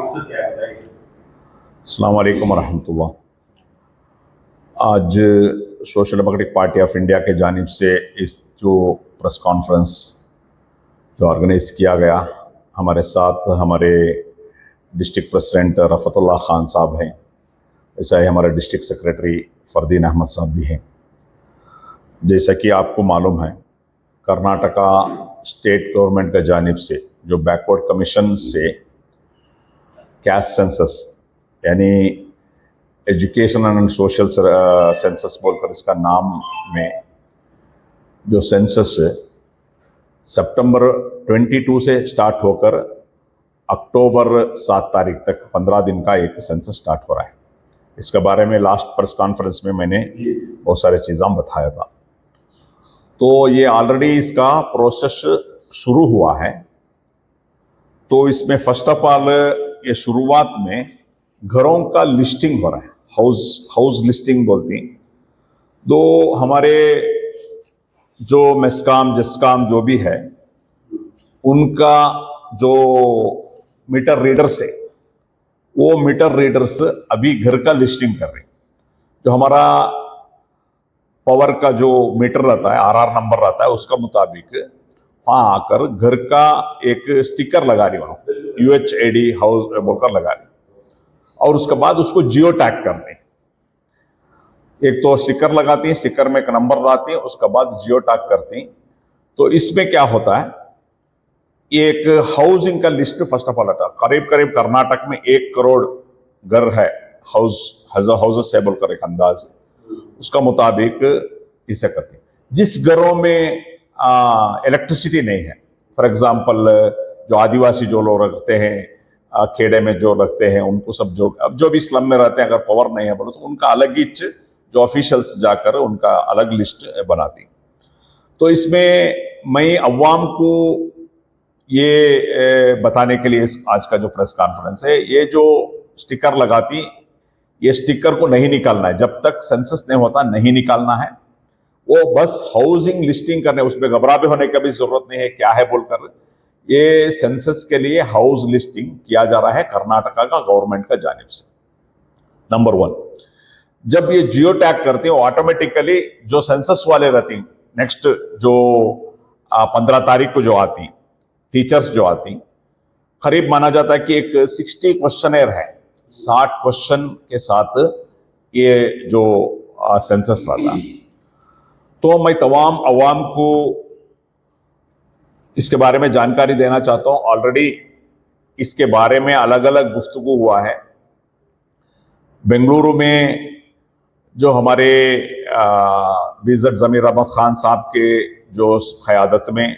मकसद क्या है बताइए। अस्सलाम वालेकुम वरहमतुल्लाह। आज social democratic party of India के जानिब से इस जो प्रेस कॉन्फ्रेंस जो ऑर्गेनाइज किया गया, हमारे साथ हमारे डिस्ट्रिक्ट प्रेसिडेंट रफ़तुल्लाह खान साहब हैं, ऐसा ही हमारे डिस्ट्रिक्ट सेक्रेटरी फरदीन अहमद साहब भी हैं। जैसा कि आपको मालूम है, कर्नाटका स्टेट गवर्नमेंट के जानिब से जो बैकवर्ड कमीशन से कैस्ट सेंसस यानी एजुकेशन एंड सोशल सेंसस बोलकर इसका नाम में जो सेंसस सितंबर 22 से स्टार्ट होकर अक्टूबर 7 तारीख तक 15 दिन का एक सेंसस स्टार्ट हो रहा है। इसके बारे में लास्ट प्रेस कॉन्फ्रेंस में मैंने बहुत सारे चीज़ें बताया था। तो ये ऑलरेडी इसका प्रोसेस शुरू हुआ है। तो इसमें फर्स्ट ऑफ ऑल ये शुरुआत में घरों का लिस्टिंग हो रहा है, हाउस लिस्टिंग बोलती हैं। तो हमारे जो मेस्काम जस्काम जो भी है, उनका जो मीटर रीडर्स है, वो मीटर रीडर्स अभी घर का लिस्टिंग कर रहे हैं। जो हमारा पावर का जो मीटर रहता है, आरआर नंबर रहता है, उसका मुताबिक वहां आकर घर का एक स्टिकर लगा रही हो, UHAD हाउस बोलकर लगा रही, और उसके बाद उसको जियो टैग करते हैं। एक तो स्टिकर लगाती है, स्टिकर में एक नंबर लाती है, उसके बाद जियो टैग करती हैं। तो इसमें क्या होता है, एक हाउसिंग का लिस्ट फर्स्ट ऑफ ऑल आता है। करीब करीब कर्नाटक में 1 करोड़ घर है, हाउसेस है बोलकर एक अंदाज, उसका मुताबिक इसे करते हैं। जिस घरों में इलेक्ट्रिसिटी नहीं है, फॉर एग्जाम्पल जो आदिवासी जो लोग रखते हैं, खेड़े में जो रखते हैं, उनको सब जो भी स्लम में रहते हैं, अगर पावर नहीं है बोलो तो उनका अलग ही जो ऑफिशियल्स जाकर उनका अलग लिस्ट बनाती। तो इसमें मैं अवाम को ये बताने के लिए आज का जो प्रेस कॉन्फ्रेंस है, ये जो स्टिकर लगाती, ये स्टिकर को नहीं निकालना है, जब तक सेंसस नहीं होता नहीं निकालना है। वो बस हाउसिंग लिस्टिंग करने, उसमें घबरा भी होने की भी जरूरत नहीं है क्या है बोलकर। ये सेंसस के लिए हाउस लिस्टिंग किया जा रहा है कर्नाटका का गवर्नमेंट का जानिब से। नंबर 1, जब ये जियो टैग करते हैं, ऑटोमेटिकली जो सेंसस वाले रहती, नेक्स्ट जो 15 तारीख को जो आती, टीचर्स जो आती, करीब माना जाता है कि एक 60 क्वेश्चनर है, 60 क्वेश्चन के साथ ये जो सेंसस रहता। तो मैं तमाम अवाम को इसके बारे में जानकारी देना चाहता हूं। ऑलरेडी इसके बारे में अलग अलग गुफ्तगू हुआ है। बेंगलुरु में जो हमारे बीज़ेड ज़मीर अहमद खान साहब के जो क़यादत में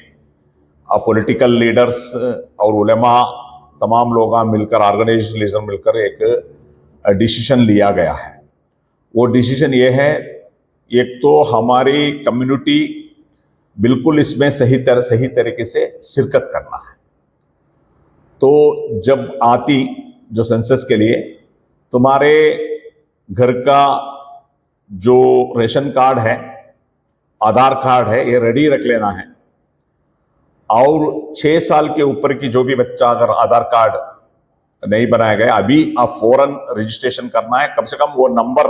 पॉलिटिकल लीडर्स और उलेमा तमाम लोग मिलकर, ऑर्गेनाइजेशन मिलकर एक डिसीजन लिया गया है। वो डिसीजन ये है, एक तो हमारी कम्युनिटी बिल्कुल इसमें सही तरीके से शिरकत करना है। तो जब आती जो सेंसस के लिए, तुम्हारे घर का जो रेशन कार्ड है, आधार कार्ड है, ये रेडी रख लेना है। और 6 साल के ऊपर की जो भी बच्चा अगर आधार कार्ड नहीं बनाया गया, अभी आप फौरन रजिस्ट्रेशन करना है। कम से कम वो नंबर,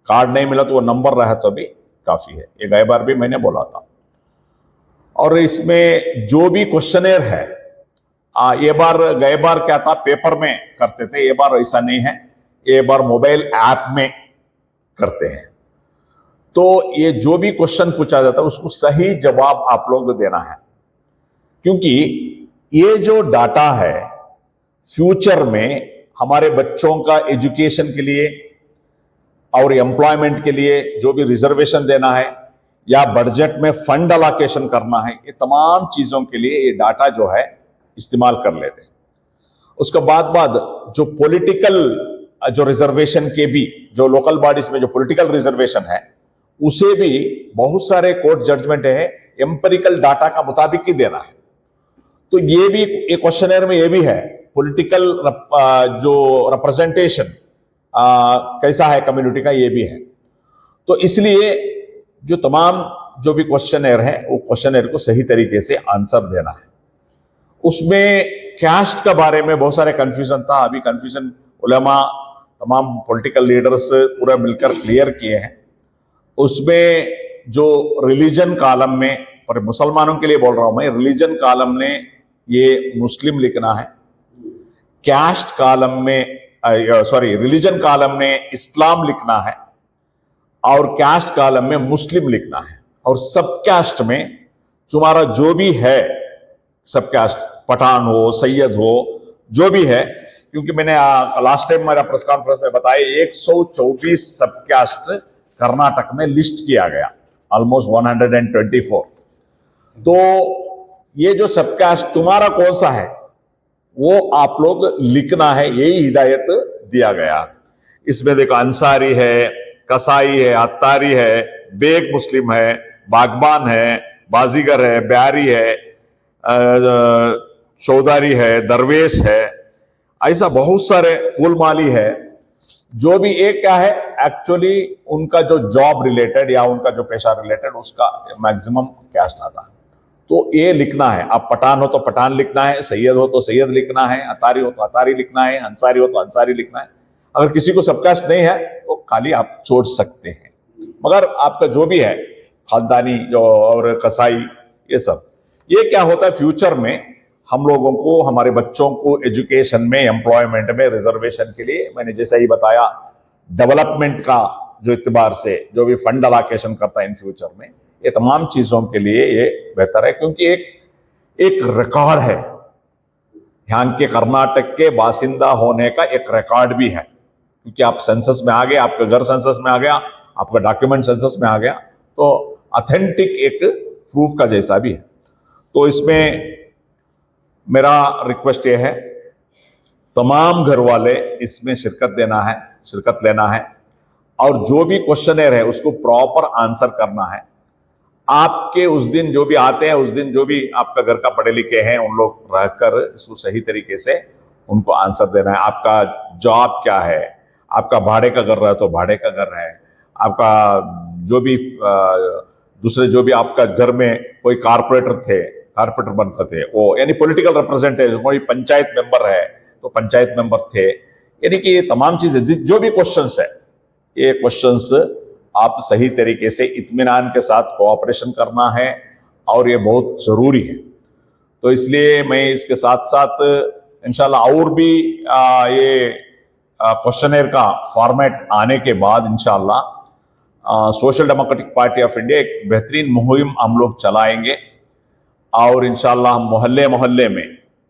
कार्ड नहीं मिला तो वो नंबर रहा तो भी काफी है। ये गए बार भी मैंने बोला था। और इसमें जो भी क्वेश्चनर है, गए बार क्या था, पेपर में करते थे, ये बार ऐसा नहीं है, ये बार मोबाइल ऐप में करते हैं। तो ये जो भी क्वेश्चन पूछा जाता है उसको सही जवाब आप लोग देना है, क्योंकि ये जो डाटा है फ्यूचर में हमारे बच्चों का एजुकेशन के लिए और एम्प्लॉयमेंट के लिए जो भी रिजर्वेशन देना है या बजट में फंड अलोकेशन करना है, ये तमाम चीजों के लिए ये डाटा जो है इस्तेमाल कर लेते हैं। उसके बाद जो पॉलिटिकल जो रिजर्वेशन के भी जो लोकल बॉडीज में जो पॉलिटिकल रिजर्वेशन है, उसे भी बहुत सारे कोर्ट जजमेंट है, एम्पिरिकल डाटा का मुताबिक ही देना है। तो ये भी एक क्वेश्चनर में ये भी है, पॉलिटिकल जो रिप्रेजेंटेशन कैसा है कम्युनिटी का, ये भी है। तो इसलिए जो तमाम जो भी क्वेश्चनर है, वो क्वेश्चनर को सही तरीके से आंसर देना है। उसमें कैस्ट के बारे में बहुत सारे कंफ्यूजन था। अभी कंफ्यूजन उलेमा तमाम पॉलिटिकल लीडर्स पूरा मिलकर क्लियर किए हैं। उसमें जो रिलीजन कॉलम में, पर मुसलमानों के लिए बोल रहा हूं मैं, रिलीजन कॉलम ने ये मुस्लिम लिखना है, कैस्ट कॉलम में रिलीजन कॉलम ने इस्लाम लिखना है और कैस्ट कॉलम में मुस्लिम लिखना है। और सब कैस्ट में तुम्हारा जो भी है, सब कैस्ट, पठान हो, सैयद हो, जो भी है, क्योंकि मैंने लास्ट टाइम मेरा प्रेस कॉन्फ्रेंस में बताया 124 सब कैस्ट कर्नाटक में लिस्ट किया गया, ऑलमोस्ट 124। तो ये जो सब कैस्ट तुम्हारा कौन सा है वो आप लोग लिखना है, यही हिदायत दिया गया। इसमें देखो अंसारी है, कसाई है, अत्तारी है, बेग मुस्लिम है, बागबान है, बाजीगर है, ब्यारी है, चौधारी है, दरवेश है, ऐसा बहुत सारे, फूलमाली है। जो भी एक क्या है, एक्चुअली उनका जो जॉब रिलेटेड या उनका जो पेशा रिलेटेड उसका मैक्सिमम कैस्ट आता है। तो ये लिखना है। आप पठान हो तो पठान लिखना है, सैयद हो तो सैयद लिखना है, अतारी हो तो अतारी लिखना है, अंसारी हो तो अंसारी लिखना है। अगर किसी को सबकास्ट नहीं है तो खाली आप छोड़ सकते हैं, मगर आपका जो भी है खानदानी जो और कसाई, ये सब, ये क्या होता है फ्यूचर में हम लोगों को, हमारे बच्चों को एजुकेशन में, एम्प्लॉयमेंट में रिजर्वेशन के लिए, मैंने जैसा ही बताया, डेवलपमेंट का जो इतबार से जो भी फंड अलोकेशन करता है इन फ्यूचर में, ये तमाम चीजों के लिए ये बेहतर है। क्योंकि एक रिकॉर्ड है, यहाँ के कर्नाटक के बासिंदा होने का एक रिकॉर्ड भी है। क्योंकि आप सेंसस में आ गए, आपका घर सेंसस में आ गया, आपका डॉक्यूमेंट सेंसस में आ गया, तो ऑथेंटिक एक प्रूफ का जैसा भी है। तो इसमें मेरा रिक्वेस्ट ये है, तमाम घर वाले इसमें शिरकत लेना है, और जो भी क्वेश्चनर है उसको प्रॉपर आंसर करना है। आपके उस दिन जो भी आते हैं, उस दिन जो भी आपका घर का पढ़े लिखे हैं, उन लोग रहकर इसको सही तरीके से उनको आंसर देना है। आपका जॉब क्या है, आपका भाड़े का घर रहा तो भाड़े का घर है, आपका जो भी दूसरे जो भी आपका घर में कोई कारपोरेटर बनकर थे वो, यानी पॉलिटिकल रिप्रेजेंटेटिव, कोई पंचायत मेंबर है तो पंचायत मेंबर थे, यानी कि ये तमाम चीजें, जो भी क्वेश्चंस है, ये क्वेश्चंस आप सही तरीके से इत्मीनान के साथ कोऑपरेशन करना है, और ये बहुत जरूरी है। तो इसलिए मैं इसके साथ साथ इंशाल्लाह और भी ये क्वेश्चनर का फॉर्मेट आने के बाद इंशाल्लाह social democratic party of India एक बेहतरीन मुहिम हम लोग चलाएंगे, और इंशाल्लाह हम मोहल्ले मोहल्ले में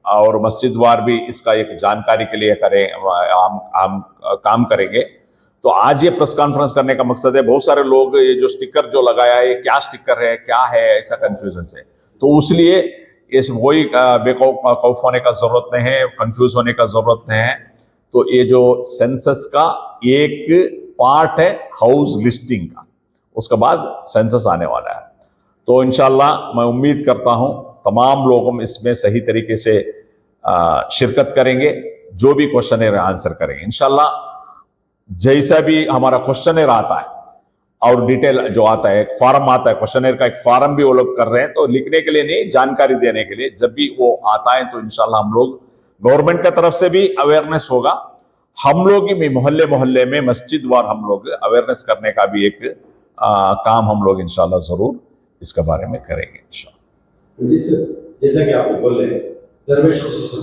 और मस्जिद वार भी इसका एक जानकारी के लिए हम काम करेंगे। तो आज ये प्रेस कॉन्फ्रेंस करने का मकसद है, बहुत सारे लोग ये जो स्टिकर जो लगाया है, क्या स्टिकर है, क्या है, ऐसा कंफ्यूजन से, तो उसलिए इस वही बेवकूफ होने का जरूरत नहीं है, कंफ्यूज होने का जरूरत नहीं है। तो ये जो सेंसस का एक पार्ट है हाउस लिस्टिंग का, उसके बाद सेंसस आने वाला है। तो इंशाल्लाह मैं उम्मीद करता हूं तमाम लोग इसमें सही तरीके से शिरकत करेंगे, जो भी क्वेश्चन है आंसर करेंगे इंशाल्लाह। जैसा भी हमारा क्वेश्चनर आता है और डिटेल जो आता है, एक फॉर्म आता है, क्वेश्चनर का एक फॉर्म भी वो लोग कर रहे हैं, तो लिखने के लिए नहीं, जानकारी देने के लिए। जब भी वो आता है तो इंशाल्लाह हम लोग, गवर्नमेंट की तरफ से भी अवेयरनेस होगा, हम लोग ही मोहल्ले मोहल्ले में मस्जिद वार हम लोग अवेयरनेस करने का भी एक काम हम लोग इंशाल्लाह जरूर इसके बारे में करेंगे इंशाल्लाह। जैसा कि आप बोल रहे हैं, दरवेश खुसूसन,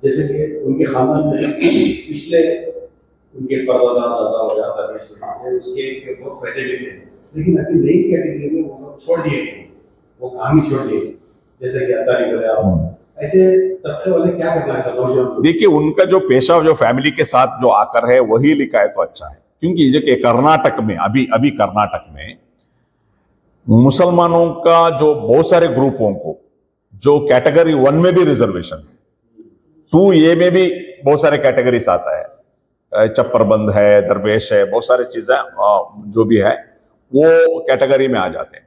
जैसे कि उनके खानदान में पिछले उनके परदादा दादा हो या दरवेश उसके बहुत फायदे भी थे, लेकिन अभी नई कैटेगरी में वो लोग छोड़ दिए, वो काम ही छोड़ दिए, जैसे कि अतारी बोले आप, ऐसे तबके वाले क्या करना चाहते हैं? देखिए, उनका जो पेशा जो फैमिली के साथ जो आकर है वही लिखा है तो अच्छा है। क्योंकि जो कर्नाटक में अभी कर्नाटक में मुसलमानों का जो बहुत सारे ग्रुपों को जो कैटेगरी 1 में भी रिजर्वेशन है, 2A में भी बहुत सारे कैटेगरीज आता है, चप्परबंद है, दरवेश है, बहुत सारी चीजें जो भी है वो कैटेगरी में आ जाते हैं।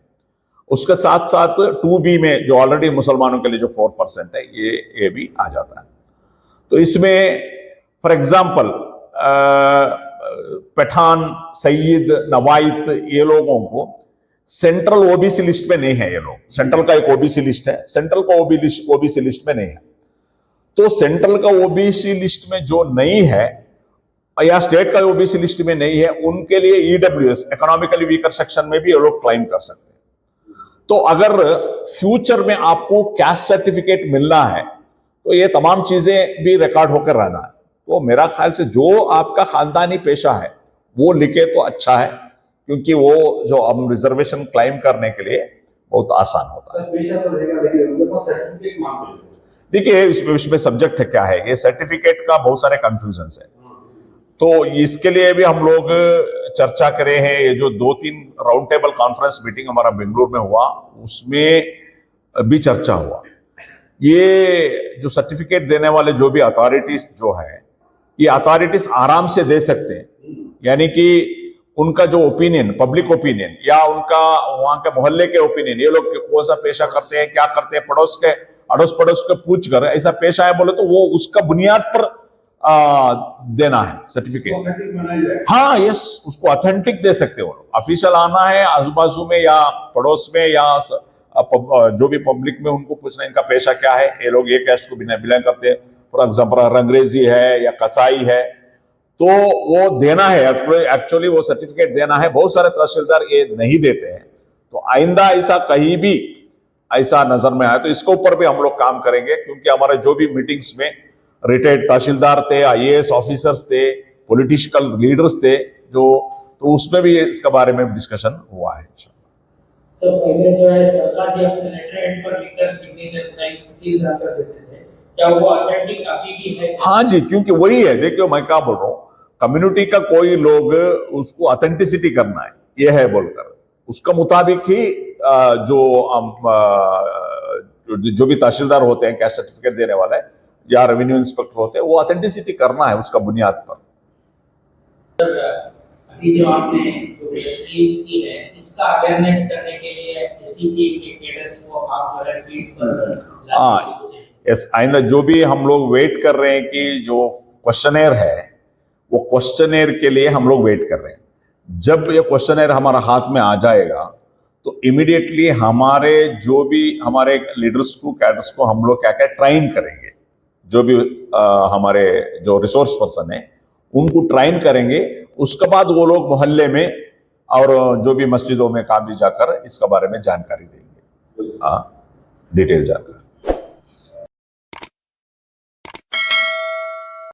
उसके साथ साथ 2B में जो ऑलरेडी मुसलमानों के लिए जो 4% है, ये भी आ जाता है। तो इसमें फॉर एग्जाम्पल पठान, सईद, नवाइत, ये लोगों को सेंट्रल ओबीसी लिस्ट में नहीं है। ये लोग, सेंट्रल का एक ओबीसी लिस्ट है, सेंट्रल का ओबीसी लिस्ट में नहीं है। तो सेंट्रल का ओबीसी लिस्ट में जो नहीं है या स्टेट का ओबीसी लिस्ट में नहीं है, उनके लिए ईडब्ल्यूएस इकोनॉमिकली वीकर सेक्शन में भी ये लोग क्लाइम कर सकते हैं। तो अगर फ्यूचर में आपको कैस्ट सर्टिफिकेट मिलना है तो ये तमाम चीजें भी रिकॉर्ड होकर रहना है। तो मेरा ख्याल से जो आपका खानदानी पेशा है वो लिखे तो अच्छा है, क्योंकि वो जो हम रिजर्वेशन क्लाइम करने के लिए बहुत आसान होता है। सर पेशा तो रहेगा, लेकिन उनके पास सर्टिफिकेट मांगते हैं सर। देखिए इसमें सब्जेक्ट है क्या है, ये सर्टिफिकेट का बहुत सारे कंफ्यूजन है, तो इसके लिए भी हम लोग चर्चा करे हैं। ये जो 2-3 राउंड टेबल कॉन्फ्रेंस मीटिंग हमारा बेंगलुरु में हुआ, उसमें भी चर्चा हुआ। ये जो सर्टिफिकेट देने वाले जो भी अथॉरिटीज जो है, ये अथॉरिटीज आराम से दे सकते हैं, यानी कि उनका जो ओपिनियन, पब्लिक ओपिनियन या उनका वहां के मोहल्ले के ओपिनियन, ये लोग कौन सा पेशा करते हैं, क्या करते हैं, अड़ोस पड़ोस के पूछ कर ऐसा पेशा है बोले तो वो उसका बुनियाद पर देना है सर्टिफिकेट। हाँ यस, उसको ऑथेंटिक दे सकते हो। ऑफिशियल आना है आजू बाजू में या पड़ोस में या जो भी पब्लिक में, उनको पूछना इनका पेशा क्या है, ये लोग ये कैस्ट को बिलोंग करते हैं, फॉर एग्जाम्पल अंग्रेजी है या कसाई है, तो वो देना है। एक्चुअली वो सर्टिफिकेट देना है। बहुत सारे तहसीलदार ये नहीं देते हैं, तो आइंदा ऐसा कहीं भी ऐसा नजर में आए तो इसके ऊपर भी हम लोग काम करेंगे, क्योंकि हमारे जो भी मीटिंग्स में रिटायर्ड तहसीलदार थे, आईएएस ऑफिसर्स थे, पॉलिटिकल लीडर्स थे जो, तो उसमें भी इसके बारे में डिस्कशन हुआ है। सर पहले जो है सरकार से अपने लेटर हेड पर लिखकर सिग्नेचर साइन सील कर देते थे, क्या वो ऑथेंटिक अभी भी है? हाँ जी, क्योंकि वही है। देखियो मैं क्या बोल रहा हूँ, कम्युनिटी का कोई लोग उसको ऑथेंटिसिटी करना है, ये है बोलकर उसका मुताबिक ही जो भी तहसीलदार होते हैं, कैस्ट सर्टिफिकेट देने वाले या रेवेन्यू इंस्पेक्टर होते हैं, वो ऑथेंटिसिटी करना है उसका बुनियाद पर। अभी जो आपने जो रिलीज की है, इसका अवेयरनेस करने के लिए एसडीपी के कैडर्स को आप जो है फील्ड पर यस, आइंदा जो भी हम लोग वेट कर रहे हैं कि जो क्वेश्चनेयर है, वो क्वेश्चनेयर के लिए हम लोग वेट कर रहे हैं। जब ये क्वेश्चनेयर हमारा हाथ में आ जाएगा तो इमीडिएटली हमारे जो भी हमारे लीडर्स को, कैडर्स को हम लोग क्या क्या ट्रेन करेंगे, जो भी हमारे जो रिसोर्स पर्सन है उनको ट्रेन करेंगे। उसके बाद वो लोग मोहल्ले में और जो भी मस्जिदों में काम भी जाकर इसके बारे में जानकारी देंगे, डिटेल जानकारी।